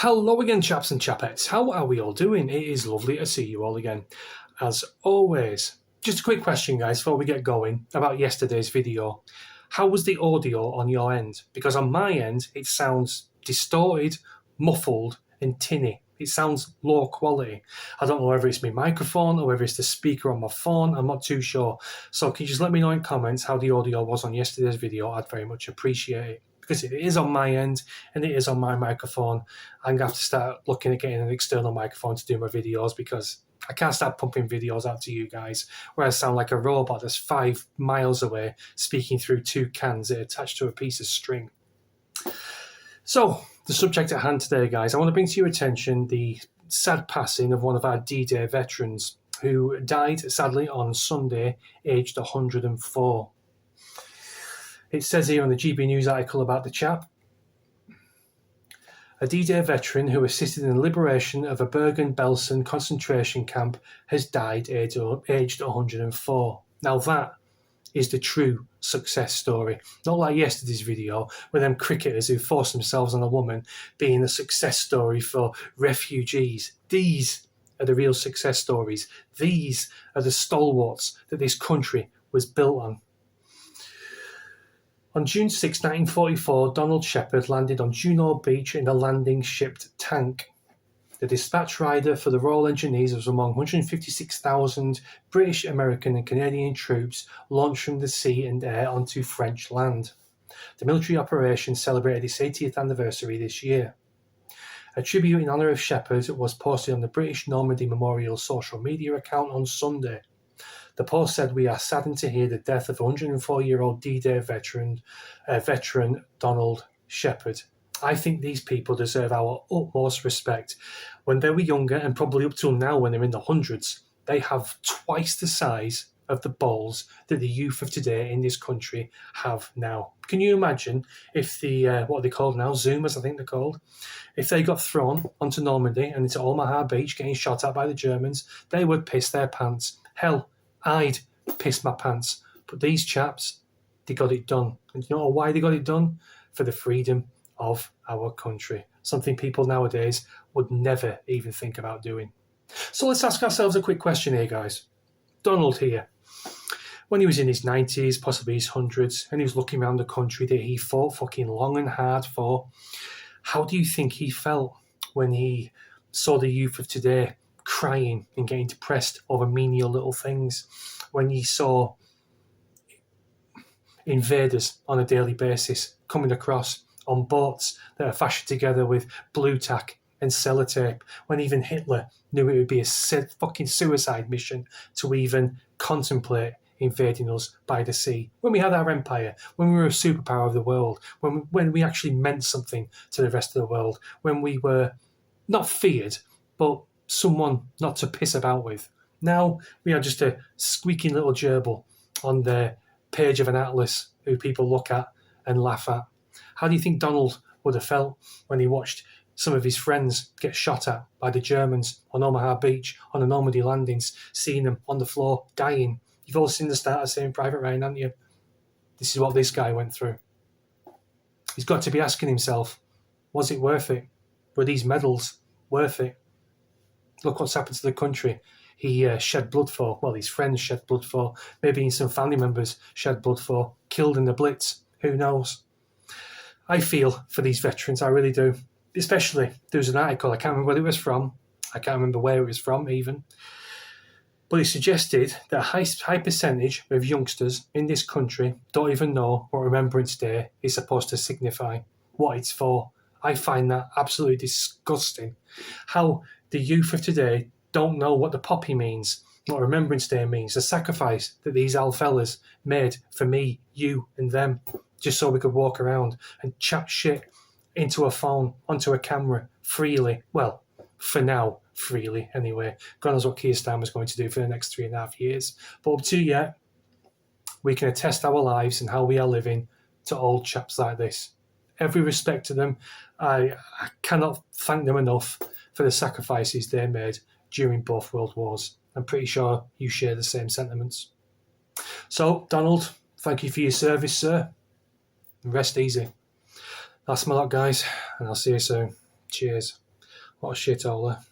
Hello again, chaps and chapettes. How are we all doing? It is lovely to see you all again. As always, just a quick question, guys, before we get going about yesterday's video. How was the audio on your end? Because on my end, it sounds distorted, muffled, and tinny. It sounds low quality. I don't know whether it's my microphone or whether it's the speaker on my phone. I'm not too sure. So can you just let me know in comments how the audio was on yesterday's video? I'd very much appreciate it. Because it is on my end and it is on my microphone. I'm going to have to start looking at getting an external microphone to do my videos because I can't start pumping videos out to you guys where I sound like a robot that's 5 miles away speaking through 2 cans that are attached to a piece of string. So, the subject at hand today, guys, I want to bring to your attention the sad passing of one of our D-Day veterans who died, sadly, on Sunday, aged 104. It says here on the GB News article about the chap, a D-Day veteran who assisted in the liberation of a Bergen-Belsen concentration camp has died aged 104. Now that is the true success story. Not like yesterday's video with them cricketers who forced themselves on a woman being a success story for refugees. These are the real success stories. These are the stalwarts that this country was built on. On June 6, 1944, Donald Shepard landed on Juno Beach in a landing-shipped tank. The dispatch rider for the Royal Engineers was among 156,000 British, American and Canadian troops launched from the sea and air onto French land. The military operation celebrated its 80th anniversary this year. A tribute in honour of Shepard was posted on the British Normandy Memorial social media account on Sunday. The post said, "We are saddened to hear the death of 104-year-old D-Day veteran Donald Shepard. I think these people deserve our utmost respect. When they were younger, and probably up till now when they're in the hundreds, they have twice the size of the balls that the youth of today in this country have now." Can you imagine if the, what are they called now, Zoomers I think they're called, if they got thrown onto Normandy and into Omaha Beach getting shot at by the Germans, they would piss their pants. Hell, I'd piss my pants. But these chaps, they got it done. And you know why they got it done? For the freedom of our country. Something people nowadays would never even think about doing. So let's ask ourselves a quick question here, guys. Donald here, when he was in his 90s, possibly his hundreds, and he was looking around the country that he fought fucking long and hard for, how do you think he felt when he saw the youth of today crying and getting depressed over menial little things, when he saw invaders on a daily basis coming across on boats that are fashioned together with blue tack and sellotape, when even Hitler knew it would be a fucking suicide mission to even contemplate invading us by the sea, when we had our empire, when we were a superpower of the world, when we actually meant something to the rest of the world, when we were not feared, but someone not to piss about with. Now we are just a squeaking little gerbil on the page of an atlas who people look at and laugh at. How do you think Donald would have felt when he watched some of his friends get shot at by the Germans on Omaha Beach, on the Normandy landings, seeing them on the floor dying? You've all seen the start of Saving Private Ryan, haven't you? This is what this guy went through. He's got to be asking himself, was it worth it? Were these medals worth it? Look what's happened to the country. He shed blood for, well, his friends shed blood for, maybe some family members shed blood for, killed in the Blitz, who knows? I feel for these veterans, I really do. Especially, there was an article, I can't remember what it was from, I can't remember where it was from even, but it suggested that a high percentage of youngsters in this country don't even know what Remembrance Day is supposed to signify, what it's for. I find that absolutely disgusting. How the youth of today don't know what the poppy means, what Remembrance Day means, the sacrifice that these old fellas made for me, you and them, just so we could walk around and chat shit into a phone, onto a camera, freely. Well, for now, freely anyway. God knows what Keir Starmer's going to do for the next 3.5 years. But up to yet, we can attest our lives and how we are living to old chaps like this. Every respect to them. I cannot thank them enough for the sacrifices they made during both world wars. I'm pretty sure you share the same sentiments. So, Donald, thank you for your service, sir. Rest easy. That's my lot, guys, and I'll see you soon. Cheers. What a shithole.